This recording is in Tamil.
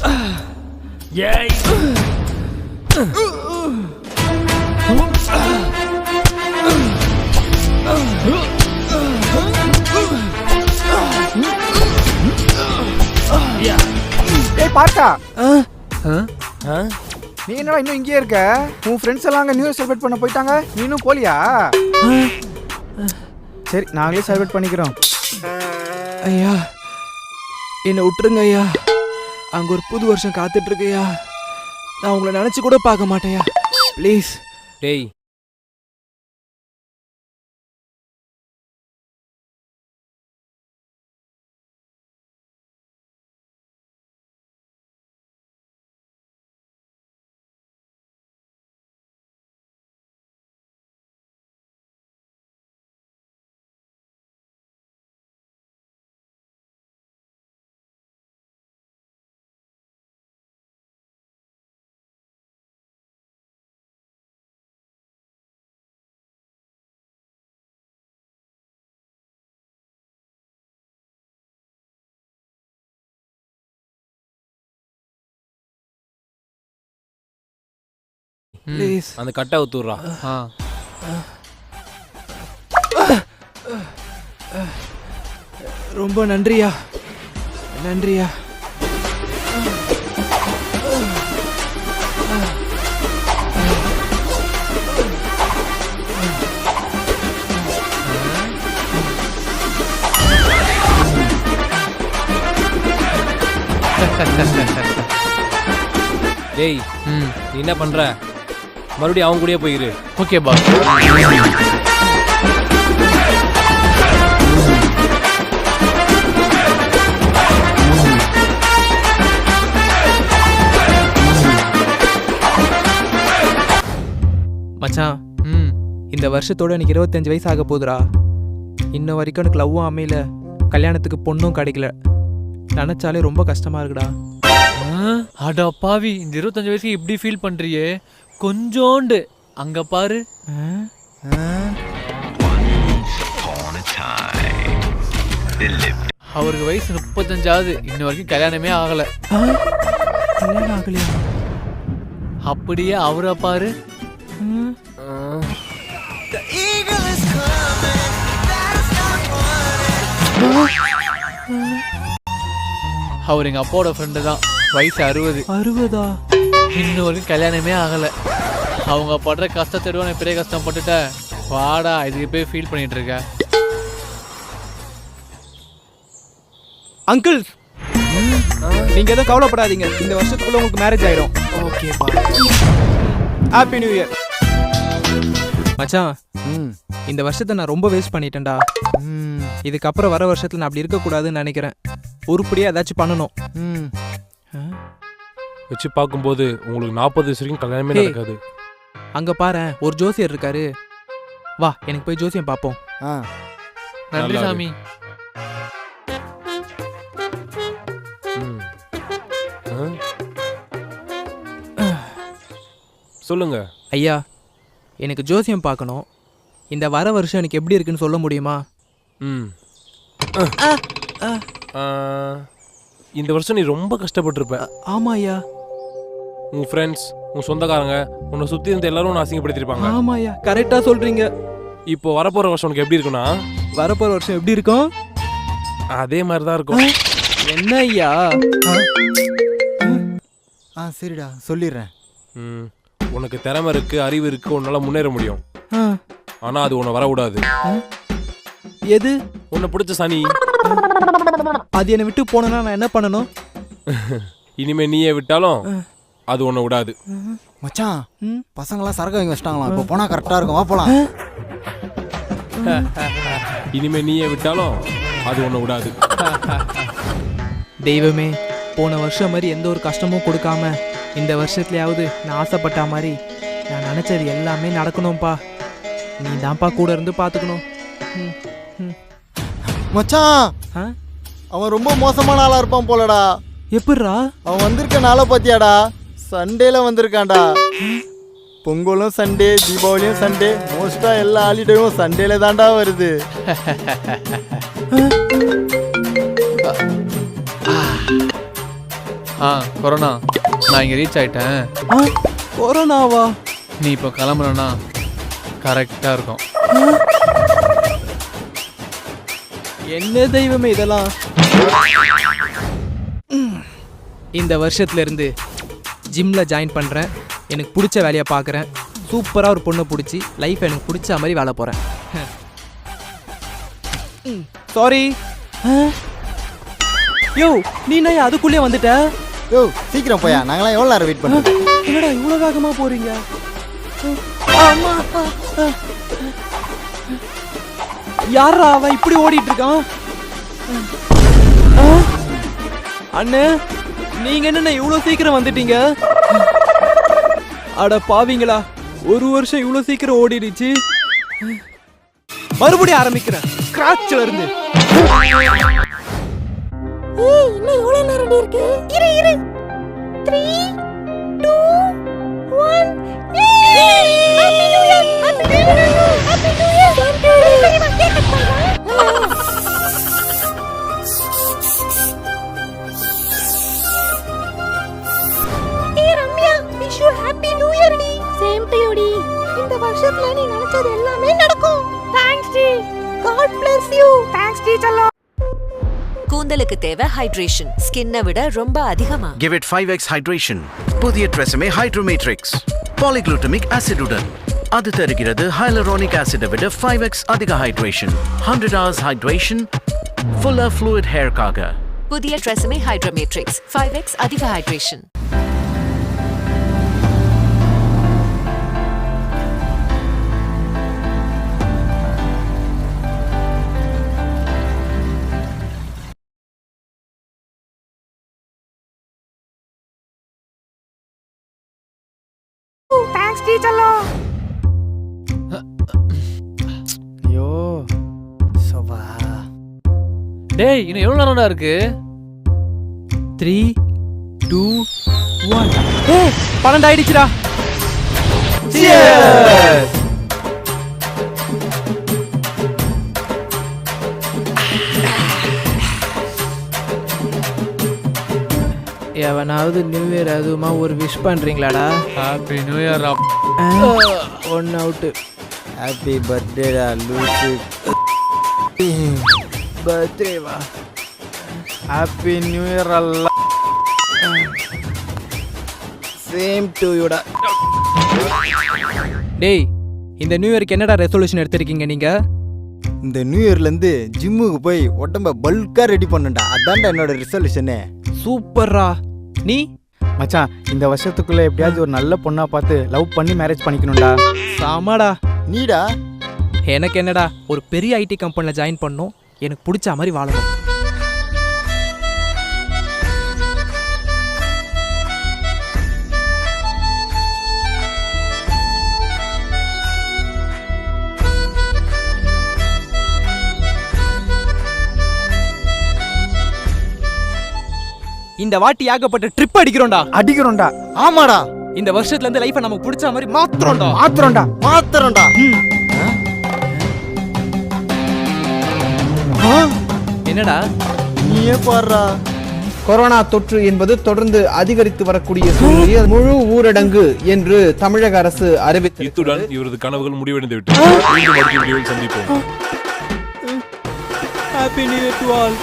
ஏய் ஏய் பார்த்தா ஆ நீ என்னடா இன்னும் இங்கேயே இருக்க? உன் ஃப்ரெண்ட்ஸ் எல்லாம் அங்கே நியூ இயர் செலிப்ரேட் பண்ண போயிட்டாங்க, நீ இன்னும் போலியா? சரி நாங்களே செலிப்ரேட் பண்ணிக்கிறோம். ஐயா என்னை விட்டுருங்க ஐயா. அங்கே ஒரு புது வருஷம் காத்துட்டு இருக்கையா. நான் உங்களை நினச்சி கூட பார்க்க மாட்டேயா. ப்ளீஸ். டேய் ப்ளீஸ் அந்த கட்டை ஊத்துறா. ரொம்ப நன்றியா. நன்றியா. டேய் நீ என்ன பண்ற? மறுபடியும் அவங்க கூடயே போயிரு. Okay boss. மச்சான் இந்த வருஷத்தோட எனக்கு 25 வயசு ஆக போகுதுடா. இன்ன வரைக்கும் எனக்கு லவ்வும் அமையல, கல்யாணத்துக்கு பொண்ணும் கிடைக்கல. நினச்சாலே ரொம்ப கஷ்டமா இருக்குடா. அடா பாவி, இந்த 25 வயசுக்கு இப்படி ஃபீல் பண்றியே. கொஞ்சோண்டு அங்க பாரு. அவருக்கு வயசு 35ஆகுது, இன்ன வரைக்கும் கல்யாணமே ஆகல. கல்யாணம் ஆகலையா? அப்படியே அவரை பாரு. அவர் எங்க அப்பாவோட ஃப்ரெண்டு தான். வயசு 60. 60ஆ? இன்னும் வரைக்கும் கல்யாணமே ஆகல. அவங்க படுற கஷ்டத்தை நான் பெரிய கஷ்டம் பட்டுட்டேன். வாடா, இதுக்கு போய் ஃபீல் பண்ணிட்டு இருக்க. அங்கிள் நீங்க எதுவும் கவலைப்படாதீங்க, இந்த வருஷத்துக்குள்ள உங்களுக்கு மேரேஜ் ஆயிடும். ஓகேப்பா. Happy new year. மச்சான் இந்த வருஷத்தை நான் ரொம்ப வேஸ்ட் பண்ணிட்டேன்டா. இதுக்கப்புறம் வர வருஷத்துல நான் அப்படி இருக்கக்கூடாதுன்னு நினைக்கிறேன். உருப்படியா ஏதாச்சும் பண்ணணும். வச்சு பார்க்கும்போது உங்களுக்கு 40 வயசு வரைக்கும் கல்யாணமே நடக்காது. அங்க பாரு ஒரு ஜோசியர் இருக்காரு. வா எனக்கு போய் ஜோசியம் பார்ப்போம். நன்றி சாமி. சொல்லுங்க ஐயா, எனக்கு ஜோசியம் பார்க்கணும். இந்த வர வருஷம் எனக்கு எப்படி இருக்குன்னு சொல்ல முடியுமா? இந்த வருஷம் நீ ரொம்ப கஷ்டப்பட்டிருப்ப. ஆமா ஐயா. உன் ஃப்ரெண்ட்ஸ், உன் சொந்தக்காரங்க, உன்னை சுற்றி இருந்த எல்லாரும் உன்னை அசிங்கப்படுத்திருப்பாங்க. ஆமா ஐயா, கரெக்டாக சொல்றீங்க. இப்போ வரப்போகிற வருஷம் உனக்கு எப்படி இருக்குன்னா? வரப்போகிற வருஷம் எப்படி இருக்கும்? அதே மாதிரி தான் இருக்கும். என்ன ஐயா? சரிடா சொல்லிடுறேன். உனக்கு திறமை இருக்கு, அறிவு இருக்கு, உன்னால முன்னேற முடியும். ஆனா அது உன்னை வரக்கூடாது. எது? உன்னை பிடிச்ச சனி. அது என்னை விட்டு போனா நான் என்ன பண்ணணும்? இனிமே நீயே விட்டாலும் அது உன்னை விடாது. மச்சான் பசங்களாம் சரக்கு வாங்கி வச்சிட்டாங்களாம், இப்போ போனா கரெக்டா இருக்கும், வா போலாம். இனிமே நீயே விட்டாலும் அது உன்னை விடாது. தெய்வமே, போன வருஷம் மாதிரி எந்த ஒரு கஷ்டமும் கொடுக்காம இந்த வருஷத்துலயாவது நான் ஆசைப்பட்ட மாதிரி நான் நினைச்சது எல்லாமே நடக்கணும்ப்பா. நீ தான்ப்பா கூட இருந்து பாத்துக்கணும். மச்சான் அவன் ரொம்ப மோசமான ஆளா இருப்பான் போலடா. எப்படிரா? அவன் வந்திருக்க நாளை பாத்தியாடா? சண்டேல வந்திருக்கான்டா. பொங்கலும் சண்டே, தீபாவளியும் சண்டே, மோஸ்டா எல்லா ஹாலிடேயும் சண்டேல தான்டா வருது. கொரோனா நான் இங்கே ரீச் ஆயிட்டேன். கொரோனாவா? நீ இப்போ கிளம்புறனா கரெக்டாக இருக்கும். என்ன தெய்வமே இதெல்லாம். இந்த வருஷத்துல இருந்து ஜிம்ல ஜாயின் பண்றேன். எனக்கு பிடிச்ச வேலையை பார்க்குறேன். சூப்பரா ஒரு பொண்ணை பிடிச்சி லைஃப் எனக்கு பிடிச்ச மாதிரி வாழ போறேன். சாரி. யோ நீ நான் அதுக்குள்ளே வந்துட்ட? யோ சீக்கிரம் போயா, நாங்களாம் எவ்வளோ நேரம் வெயிட் பண்ணுறது? என்னடா இவ்வளோ வேகமா போறீங்க? யாரா அவன் இப்படி ஓடிட்டு இருக்கான்? அண்ணே நீங்க என்ன இவ்வளவு சீக்கிரம் வந்துட்டீங்க? அட பாவீங்களா, ஒரு வருஷம் இவ்வளவு சீக்கிரம் ஓடிடுச்சு. மறுபடியும் ஆரம்பிக்கிறேன் ஸ்கிராட்ச்ல இருந்து. ஏய் இன்னும் எவ்வளவு நேரம் இருக்கு? இரு 3 2 1 happy new year. Happy new year. Happy new year. சரிமா கேக் கட் பண்றேன். ஏய் Ramya wish you happy new year டி. சேம் டு யூ டி. இந்த வருஷத்துல நீ நினைச்சது எல்லாமே நடக்கும். தேங்க்ஸ் டி. God bless you. தேங்க்ஸ் டி செல்லம். கூந்தலுக்கு தேவை ஹைட்ரேஷன், ஸ்கின்னை விட ரொம்ப அதிகமா. Give it 5x hydration. புதிய ட்ரெஸ்ஸமே ஹைட்ரோமேட்ரிக்ஸ் பாலிக்ளூட்டமிக் ஆசிடுடன். அது தருகிறது ஹைலரோனிக் ஆசிடை விட 5x அதிக hydration. 100 hours hydration, fuller fluid hairக்காக. புதிய ட்ரெஸ்ஸமே ஹைட்ரோமேட்ரிக்ஸ் 5x அதிக ஹைட்ரேஷன். தேங்க்ஸ் டி செல்லம். ஐயோ சோபா. டேய் இன்னும் எவ்வளோ நேரம்டா இருக்கு? 3 2 1. ஏய் 12 ஆயிடுச்சுடா. எவனாவது நியூ இயர் அதுமா ஒரு விஷ் பண்றீங்களாடா? Happy new year. One out. Happy பர்த்டேடா லூசு. பர்த்டே வா. ஹாப்பி நியூ இயர் அல்ல. சேம் டு யூடா. டேய் இந்த நியூ இயருக்கு என்னடா ரெசல்யூஷன் எடுத்திருக்கீங்க நீங்க? இந்த நியூ இயர்லேருந்து ஜிம்முக்கு போய் உடம்ப பல்காக ரெடி பண்ணுண்டா. அதான்டா என்னோட ரிசல்யூஷனே. சூப்பர்ரா. நீ? மச்சான் இந்த வருஷத்துக்குள்ள எப்படியாச்சும் ஒரு நல்ல பொண்ணா பார்த்து லவ் பண்ணி மேரேஜ் பண்ணிக்கணும்டா. சாமாடா. நீடா? எனக்கு என்னடா, ஒரு பெரிய ஐடி கம்பெனியில் ஜாயின் பண்ணணும், எனக்கு பிடிச்ச மாதிரி வாழணும். இந்த வாட்டி ஏகப்பட்ட ட்ரிப் அடிக்கிறோம்டா. ஆமாடா. இந்த வருஷத்துல இருந்து லைஃபை நமக்கு பிடிச்ச மாதிரி மாத்துறோம்டா. என்னடா நீயே பாடுறா. கொரோனா தொற்று என்பது தொடர்ந்து அதிகரித்து வரக்கூடிய சூழ்நிலையில் முழு ஊரடங்கு என்று தமிழக அரசு அறிவித்து, இத்துடன் இவரது கனவுகள் முடிவடைந்து விட்டது. மீண்டும் அடுத்த வீடியோவில் சந்திப்போம். Happy new year to all.